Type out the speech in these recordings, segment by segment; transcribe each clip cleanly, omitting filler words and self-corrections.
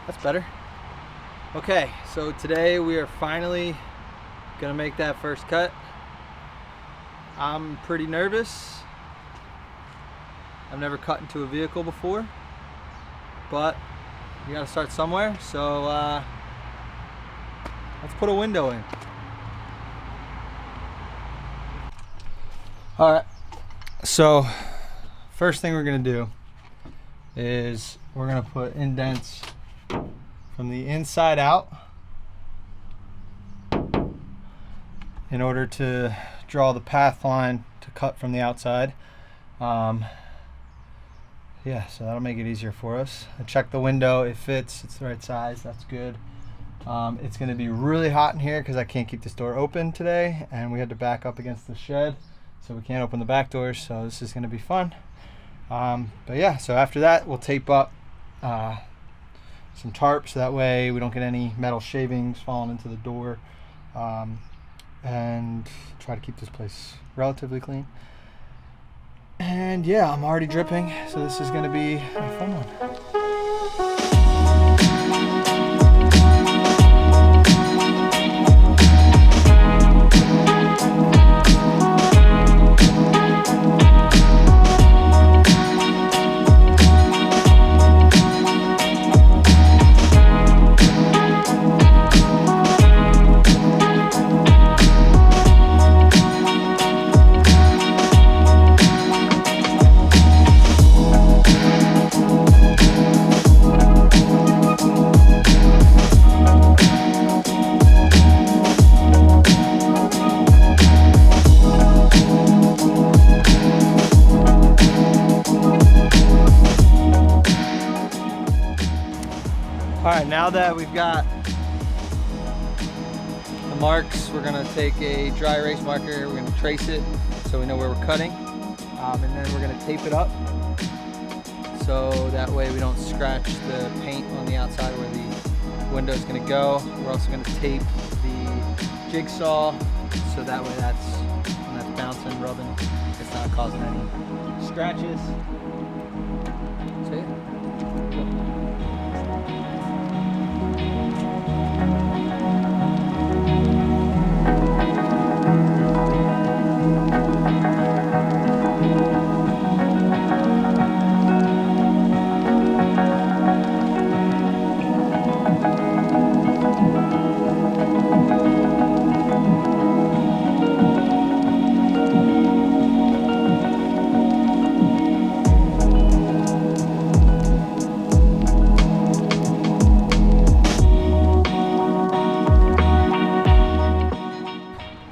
That's better. Okay, so today we are finally gonna make that first cut. I'm pretty nervous. I've never cut into a vehicle before, but you gotta start somewhere. So let's put a window in. All right, so first thing we're gonna do is we're gonna put indents from the inside out in order to draw the path line to cut from the outside. Yeah, so that'll make it easier for us. I checked the window, it fits, it's the right size, that's good. It's gonna be really hot in here because I can't keep this door open today, and we had to back up against the shed, so we can't open the back doors, so this is gonna be fun. But yeah, so after that, we'll tape up some tarps, so that way we don't get any metal shavings falling into the door, and try to keep this place relatively clean. And yeah, I'm already dripping, so this is gonna be a fun one. All right, now that we've got the marks, we're gonna take a dry erase marker, we're gonna trace it so we know where we're cutting, and then we're gonna tape it up so that way we don't scratch the paint on the outside where the window is gonna go. We're also gonna tape the jigsaw so that way when that's bouncing, rubbing, it's not causing any scratches. See it?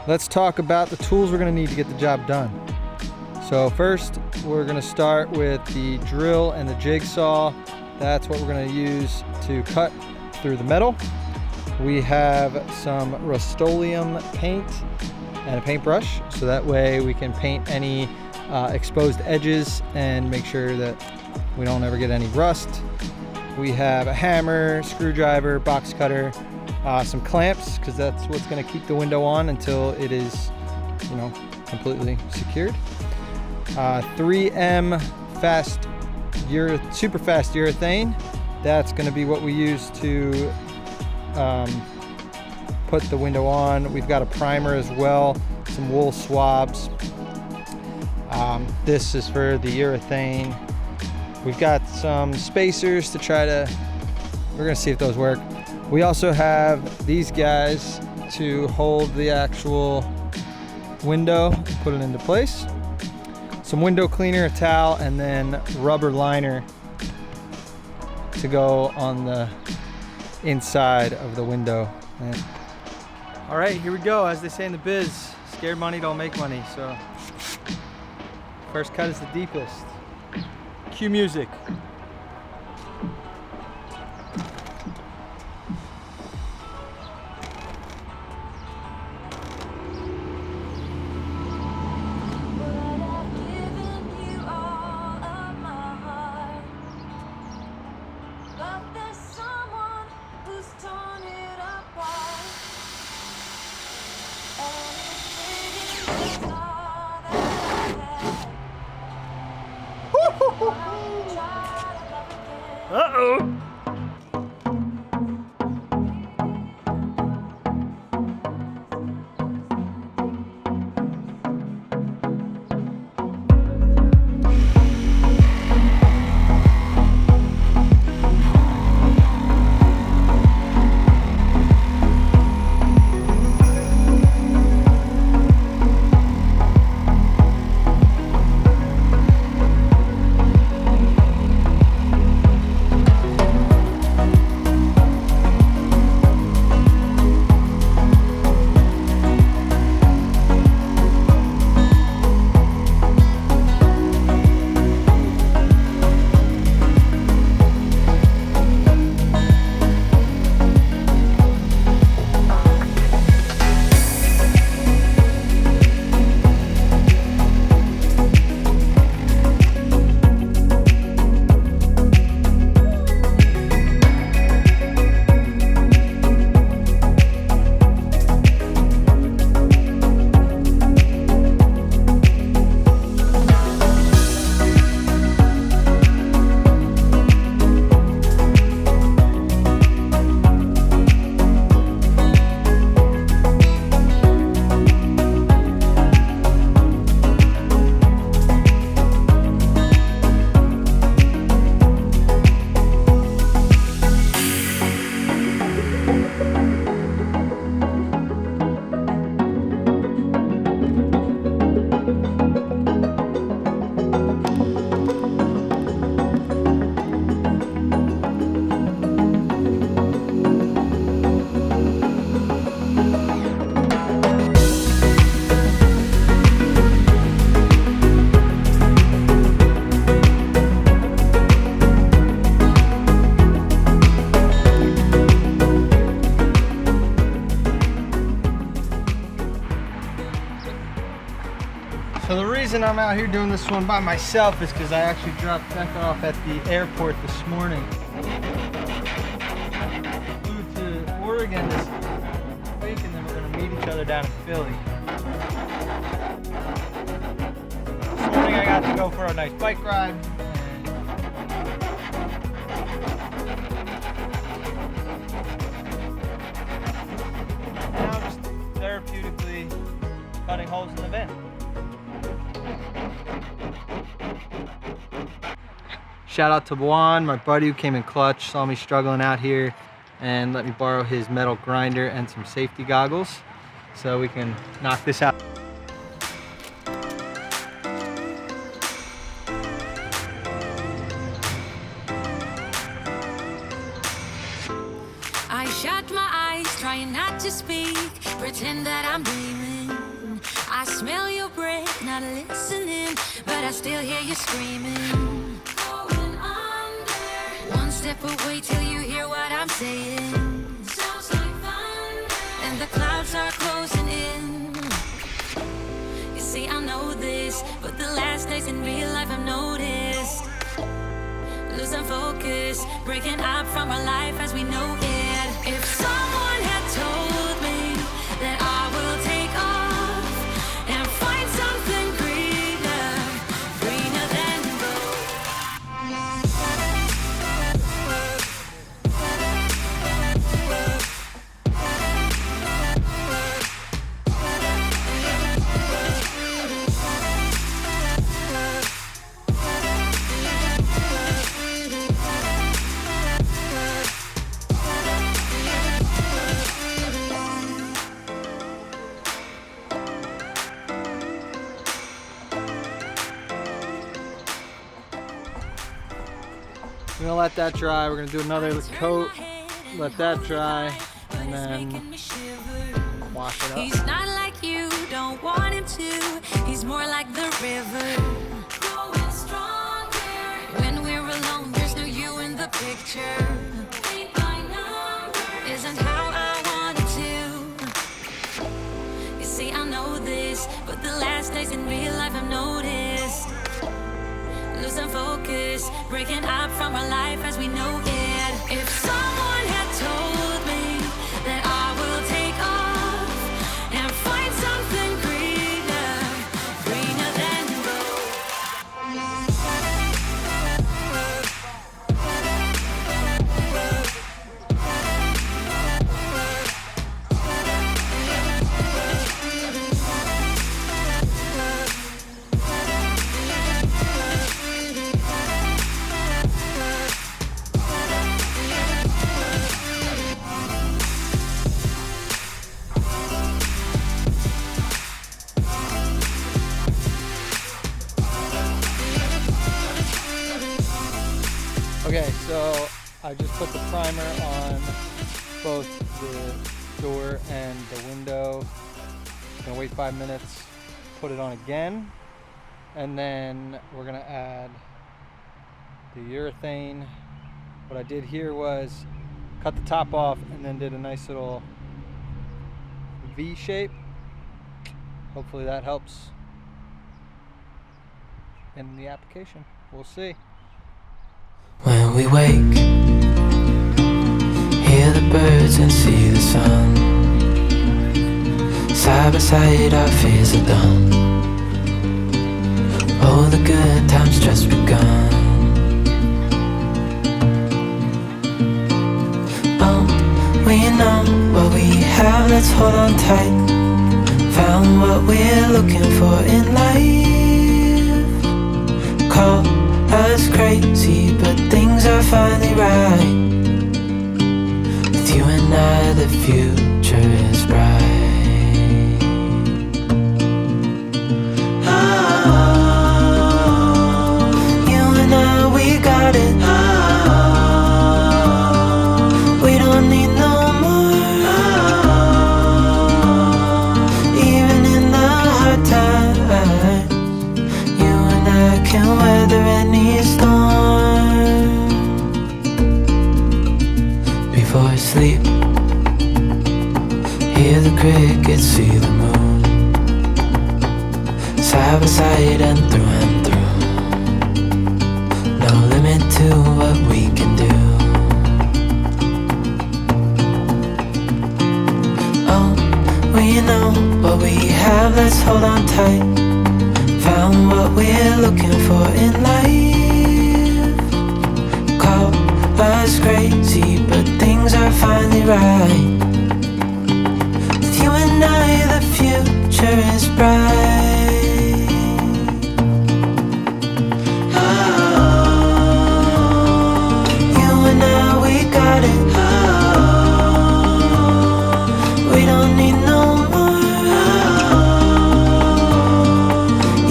Let's talk about the tools we're going to need to get the job done. So first, we're going to start with the drill and the jigsaw. That's what we're going to use to cut through the metal. We have some Rust-Oleum paint and a paintbrush, so that way we can paint any exposed edges and make sure that we don't ever get any rust. We have a hammer, screwdriver, box cutter, some clamps, because that's what's going to keep the window on until it is, completely secured. 3M super fast urethane. That's going to be what we use to put the window on. We've got a primer as well, some wool swabs. This is for the urethane. We've got some spacers to we're going to see if those work. We also have these guys to hold the actual window and put it into place. Some window cleaner, a towel, and then rubber liner to go on the inside of the window. All right, here we go. As they say in the biz, scared money don't make money. So first cut is the deepest. Cue music. Uh-oh. reason I'm out here doing this one by myself is because I actually dropped Becca off at the airport this morning. Flew to Oregon this week, and then we're gonna meet each other down in Philly. This morning I got to go for a nice bike ride. And now just therapeutically cutting holes in the van. Shout out to Juan, my buddy who came in clutch, saw me struggling out here, and let me borrow his metal grinder and some safety goggles so we can knock this out. I shut my eyes, trying not to speak, pretend that I'm dreaming. I smell your breath, not listening, but I still hear you screaming. Going under. One step away till you hear what I'm saying. Sounds like thunder. And the clouds are closing in. You see, I know this, but the last days in real life I've noticed. Losing focus, breaking up from our life as we know it. If someone had told me that I will take off and find something greener, greener than gold. We're gonna let that dry. We're gonna do another coat, let that dry, and then wash it up. He's not like you, don't want him to. He's more like the river, growing stronger. When we're alone, there's no you in the picture. Paint by number isn't how I wanted to. You see, I know this, but the last days in real life I've noticed. Losing focus, breaking up from our life as we know it. If someone had told me that I will take off and find something greener, greener than Okay, so I just put the primer on both the door and the window. Gonna wait 5 minutes, put it on again, and then we're gonna add the urethane. What I did here was cut the top off and then did a nice little V shape. Hopefully that helps in the application. We'll see. When we wake, hear the birds and see the sun. Side by side our fears are done. Oh, the good times just begun. Oh, we know what we have, let's hold on tight. Found what we're looking for in life. Call us crazy, but things are finally right. With you and I, the future is bright. Oh, you and I, we got it. Oh, we don't need no more. Oh, even in the hard times, you and I can weather any storm. Before I sleep, hear the crickets, see the moon. Side by inside and through. No limit to what we can do. Oh, we know what we have, let's hold on tight. Found what we're looking for in life. Call us crazy, but things are finally right. With you and I, the future is bright. You and I, we got it. We don't need no more.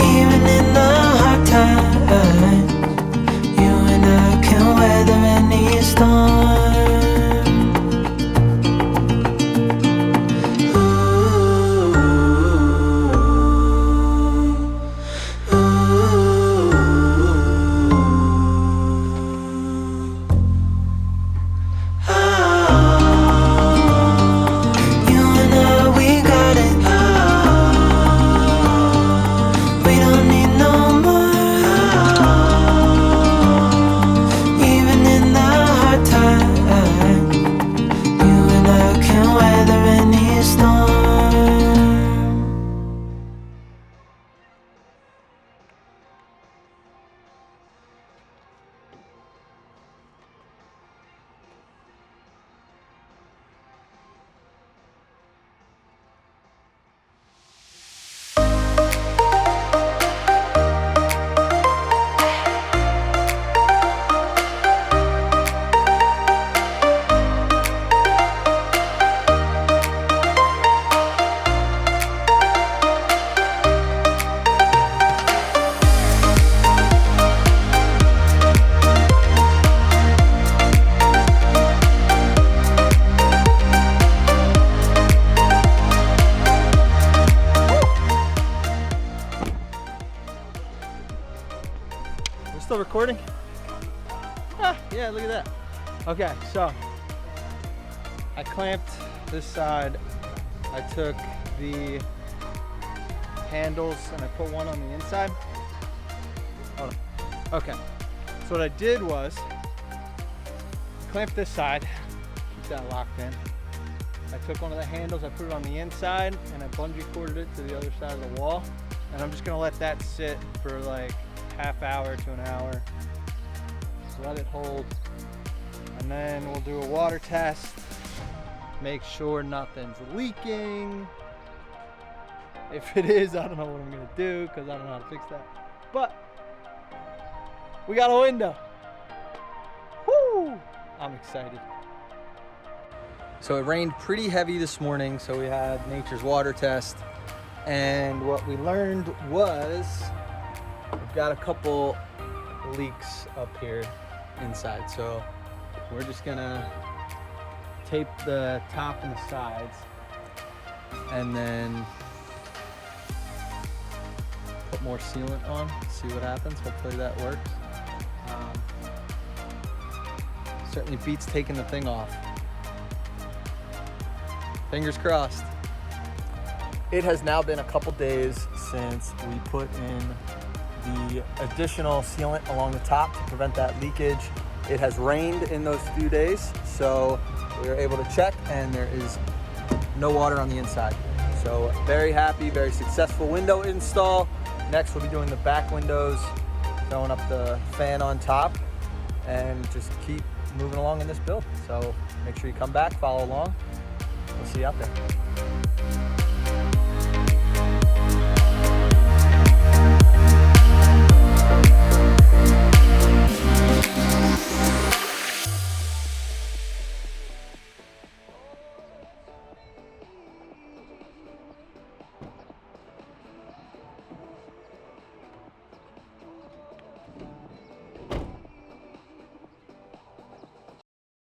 Even in the hard times, you and I can weather any storm. Still recording? Ah, yeah, look at that. Okay, so I clamped this side. I took the handles and I put one on the inside. Hold on. Okay, so what I did was clamp this side, keep that locked in. I took one of the handles, I put it on the inside, and I bungee corded it to the other side of the wall. And I'm just gonna let that sit for like half hour to an hour. Just let it hold. And then we'll do a water test. Make sure nothing's leaking. If it is, I don't know what I'm gonna do because I don't know how to fix that. But we got a window. Woo! I'm excited. So it rained pretty heavy this morning, so we had nature's water test. And what we learned was we've got a couple leaks up here inside. So we're just gonna tape the top and the sides and then put more sealant on, see what happens. Hopefully that works. Certainly beats taking the thing off. Fingers crossed. It has now been a couple days since we put in the additional sealant along the top to prevent that leakage. It has rained in those few days, so we were able to check and there is no water on the inside. So very happy, very successful window install. Next we'll be doing the back windows, throwing up the fan on top, and just keep moving along in this build. So make sure you come back, follow along. We'll see you out there.